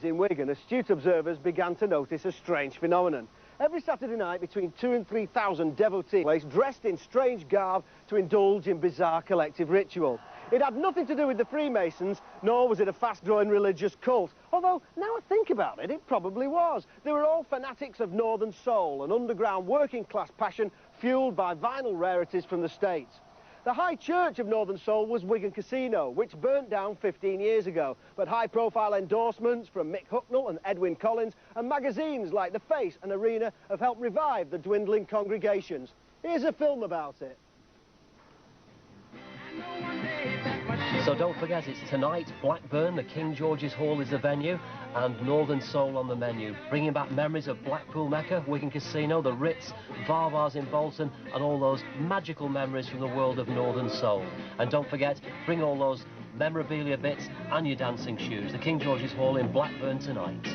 In Wigan, astute observers began to notice a strange phenomenon. Every Saturday night, between 2,000 and 3,000 devotees dressed in strange garb to indulge in bizarre collective ritual. It had nothing to do with the Freemasons, nor was it a fast-growing religious cult. Although, now I think about it, it probably was. They were all fanatics of Northern soul, an underground working-class passion fueled by vinyl rarities from the States. The high church of Northern soul was Wigan Casino, which burnt down 15 years ago. But high-profile endorsements from Mick Hucknall and Edwin Collins and magazines like The Face and Arena have helped revive the dwindling congregations. Here's a film about it. So don't forget, it's tonight, Blackburn, the King George's Hall is the venue, and Northern Soul on the menu, bringing back memories of Blackpool Mecca, Wigan Casino, the Ritz, Varvar's in Bolton, and all those magical memories from the world of Northern Soul. And don't forget, bring all those memorabilia bits and your dancing shoes. The King George's Hall in Blackburn tonight.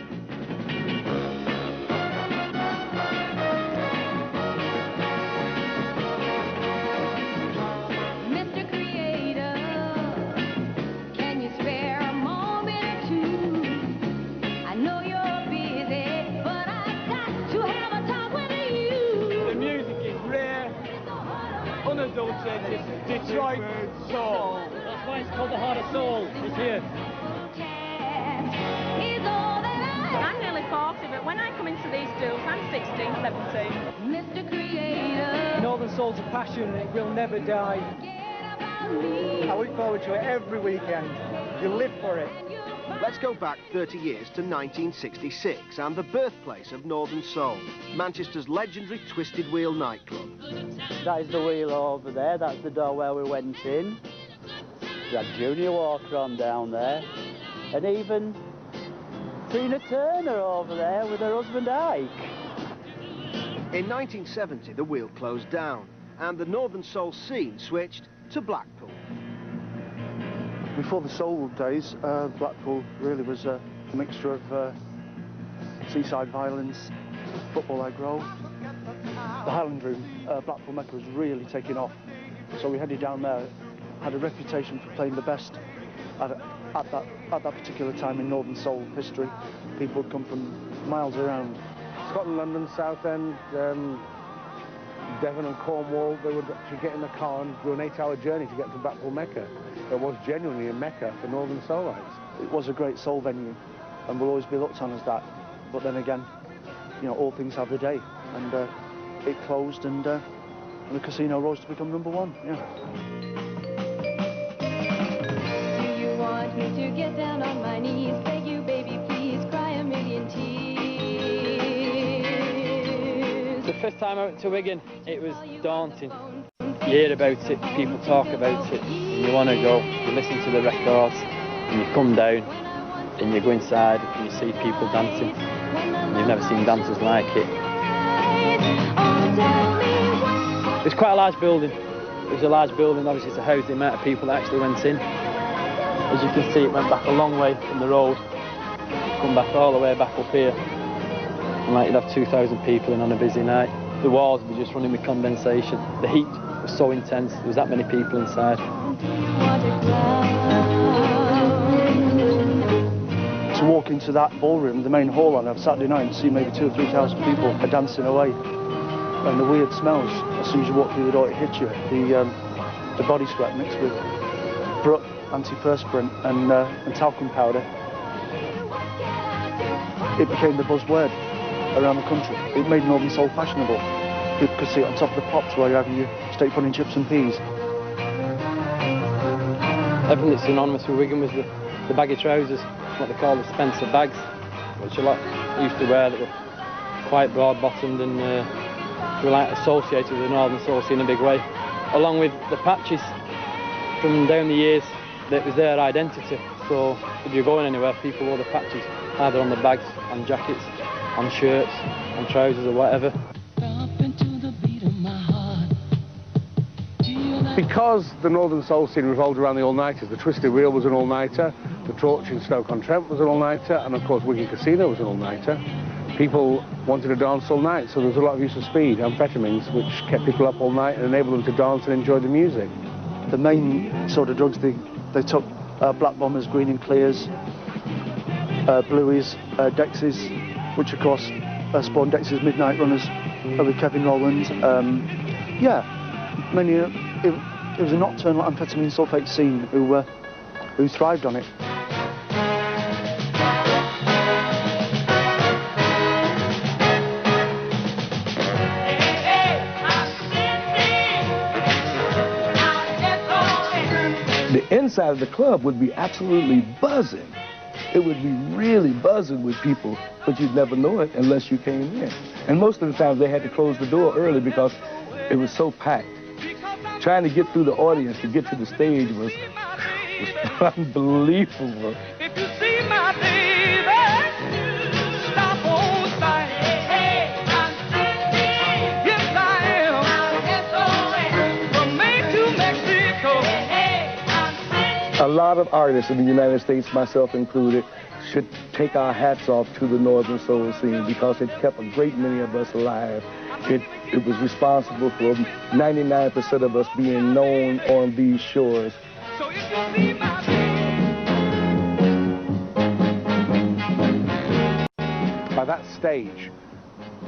Detroit soul. That's why it's called the Heart of Soul. It's here. I'm nearly 40, but when I come into these stools, I'm 16, 17. Mr. Creator. Northern Soul's a passion. It will never die. I look forward to it every weekend. You live for it. Let's go back 30 years to 1966 and the birthplace of Northern Soul, Manchester's legendary Twisted Wheel nightclub. That is the wheel over there, that's the door where we went in. We had Junior Walker on down there, and even Tina Turner over there with her husband Ike. In 1970, the wheel closed down, and the Northern Soul scene switched to Blackpool. Before the soul days, Blackpool really was a mixture of seaside violence, football aggro. The Highland Room, Blackpool Mecca, was really taking off. So we headed down there, had a reputation for playing the best at that particular time in Northern Soul history. People would come from miles around. Scotland, London, Southend, Devon and Cornwall, they would actually get in the car and do an 8-hour journey to get to Blackpool Mecca. It was genuinely a Mecca for Northern Soulites. It was a great soul venue and will always be looked on as that. But then again, you know, all things have a day, and it closed, and the casino rose to become #1. Yeah. Do you want me to get down on my knees, beg you, baby, please, cry a million tears? The first time I went to Wigan, it was daunting. You hear about it, people talk about it, and you want to go. You listen to the records, and you come down, and you go inside, and you see people dancing. And you've never seen dancers like it. It's quite a large building. It was a large building, obviously it's a house, the amount of people that actually went in. As you can see, it went back a long way from the road, come back all the way back up here. And like you'd have 2,000 people in on a busy night. The walls would be just running with condensation. The heat was so intense, there was that many people inside. To walk into that ballroom, the main hall on a Saturday night, and see maybe 2,000 or 3,000 people are dancing away. And the weird smells, as soon as you walk through the door, it hits you. The body sweat mixed with Brut, antiperspirant and talcum powder. It became the buzzword around the country. It made Northern Soul fashionable. People could see it on top of the pops while you're having your steak pudding, chips and peas. Everything that's synonymous with Wigan was the baggy trousers, what they call the Spencer bags, which a lot used to wear, that were quite broad-bottomed, and were like associated with the Northern Soul scene in a big way. Along with the patches from down the years, that was their identity. So if you're going anywhere, people wore the patches, either on the bags, on jackets, on shirts, on trousers or whatever. Because the Northern Soul scene revolved around the all-nighters, the Twisted Wheel was an all-nighter, the Torch in Stoke-on-Trent was an all-nighter, and of course Wigan Casino was an all-nighter. People wanted to dance all night, so there was a lot of use of speed, amphetamines, which kept people up all night and enabled them to dance and enjoy the music. The main sort of drugs they took, black bombers, green and clears, Bluey's, Dexys, which of course spawned Dexys Midnight Runners with Kevin Rowlands. Yeah, many. It was a nocturnal amphetamine sulfate scene who thrived on it. The inside of the club would be absolutely buzzing. It would be really buzzing with people, but you'd never know it unless you came in. And most of the time they had to close the door early because it was so packed. Trying to get through the audience to get to the stage was unbelievable. If you see my baby, stop on sight. Yes, I am. From Maine to Mexico. A lot of artists in the United States, myself included, should take our hats off to the Northern Soul scene because it kept a great many of us alive. It was responsible for 99% of us being known on these shores. So if you see my By that stage,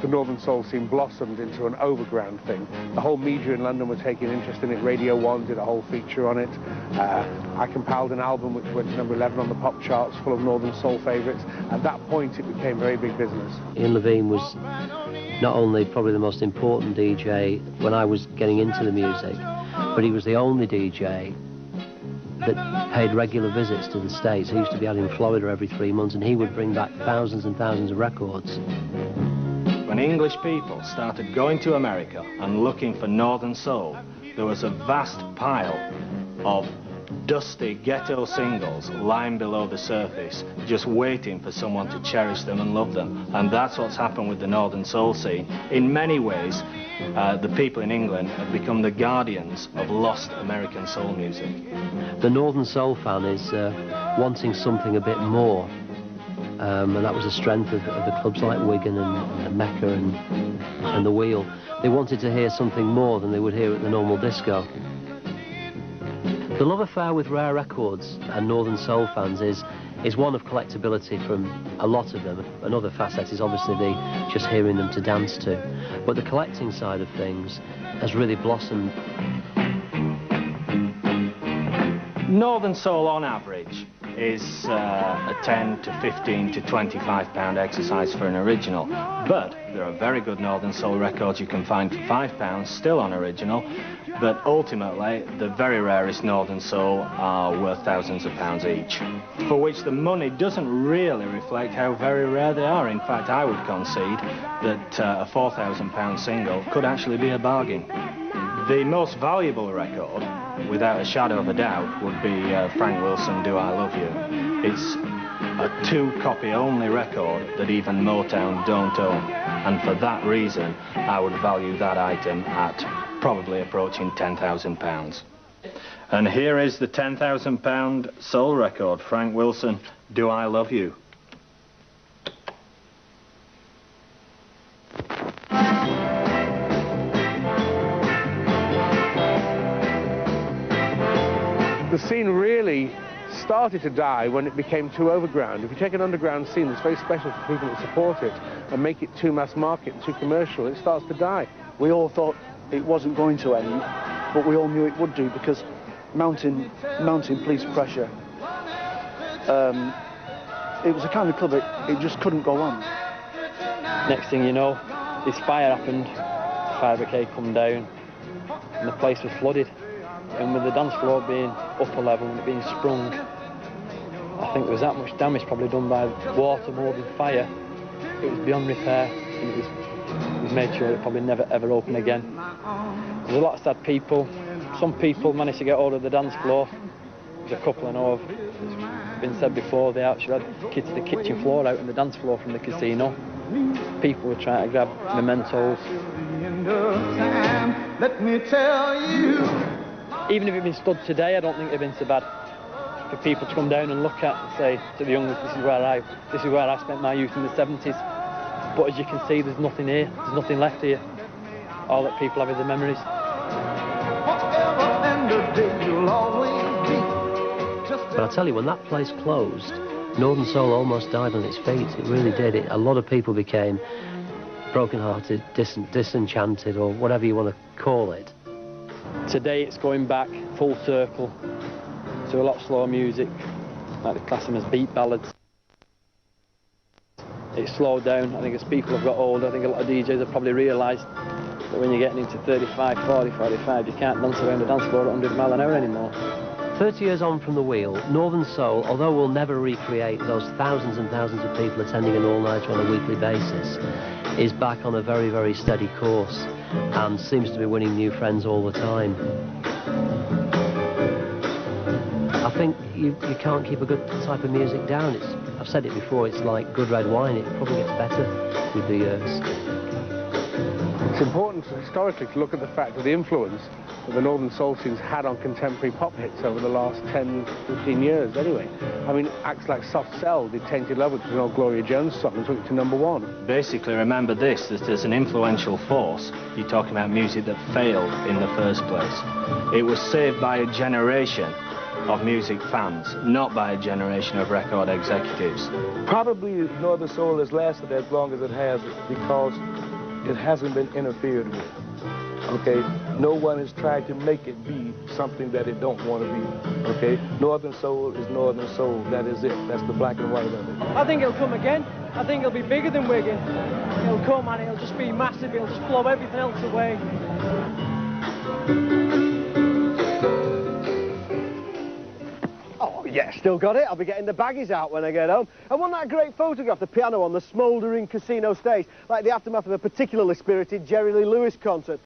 the Northern Soul scene blossomed into an overground thing. The whole media in London were taking interest in it. Radio 1 did a whole feature on it. I compiled an album which went to number 11 on the pop charts, full of Northern Soul favourites. At that point, it became very big business. Ian Levine was not only probably the most important DJ when I was getting into the music, but he was the only DJ that paid regular visits to the States. He used to be out in Florida every 3 months, and he would bring back thousands and thousands of records. When English people started going to America and looking for Northern Soul, there was a vast pile of dusty ghetto singles lying below the surface, just waiting for someone to cherish them and love them. And that's what's happened with the Northern Soul scene. In many ways, the people in England have become the guardians of lost American soul music. The Northern Soul fan is wanting something a bit more. And that was the strength of the clubs like Wigan and Mecca and the Wheel. They wanted to hear something more than they would hear at the normal disco. The love affair with rare records and Northern Soul fans is one of collectability from a lot of them. Another facet is obviously just hearing them to dance to. But the collecting side of things has really blossomed. Northern Soul, on average, is a 10 to 15 to 25 pound exercise for an original. But there are very good Northern Soul records you can find for £5, still on original. But ultimately, the very rarest Northern Soul are worth thousands of pounds each, for which the money doesn't really reflect how very rare they are. In fact, I would concede that a £4,000 single could actually be a bargain. The most valuable record, without a shadow of a doubt, would be Frank Wilson, Do I Love You. It's a 2-copy only record that even Motown don't own. And for that reason, I would value that item at probably approaching £10,000. And here is the £10,000 soul record, Frank Wilson, Do I Love You. The scene really started to die when it became too overground. If you take an underground scene that's very special for people that support it and make it too mass market and too commercial, it starts to die. We all thought it wasn't going to end, but we all knew it would do because mounting police pressure. It was a kind of club it just couldn't go on. Next thing you know, this fire happened, fire brigade come down, and the place was flooded. And with the dance floor being upper level and it being sprung, I think there was that much damage probably done by water more than fire. It was beyond repair, and it was made sure it probably never ever open again. There's a lot of sad people. Some people managed to get hold of the dance floor. There's a couple I know of, it's been said before, they actually had kids to the kitchen floor out on the dance floor from the casino. People were trying to grab mementos. let me tell you. Even if it had been stood today, I don't think it would have been so bad for people to come down and look at and say to the young ones, this is where I spent my youth in the 70s. But as you can see, there's nothing here, there's nothing left here. All that people have is the memories. But I tell you, when that place closed, Northern Soul almost died on its feet. It really did. A lot of people became broken-hearted, disenchanted, or whatever you want to call it. Today it's going back full circle to a lot of slower music, like they class them as beat ballads. It's slowed down. I think as people have got older, I think a lot of DJs have probably realised that when you're getting into 35, 40, 45, you can't dance around the dance floor at 100 mile an hour anymore. 30 years on from the wheel, Northern Soul, although we'll never recreate those thousands and thousands of people attending an all-nighter on a weekly basis, is back on a very, very steady course and seems to be winning new friends all the time. I think you can't keep a good type of music down. I've said it before, it's like good red wine. It probably gets better with the years. It's important historically to look at the fact of the influence that the Northern Soul scene's had on contemporary pop hits over the last 10, 15 years anyway. I mean, acts like Soft Cell did Tainted Love, which was an old Gloria Jones song, and took it to #1. Basically, remember this, that as an influential force, you're talking about music that failed in the first place. It was saved by a generation of music fans, not by a generation of record executives. Probably Northern Soul has lasted as long as it has because it hasn't been interfered with. Okay, no one has tried to make it be something that it don't want to be. Okay, Northern Soul is Northern Soul. That is it. That's the black and white of it. I think it'll come again. I think it'll be bigger than Wigan. It'll come and it'll just be massive. It'll just blow everything else away. Yeah, still got it. I'll be getting the baggies out when I get home. And wasn't that a great photograph, the piano on the smouldering casino stage, like the aftermath of a particularly spirited Jerry Lee Lewis concert?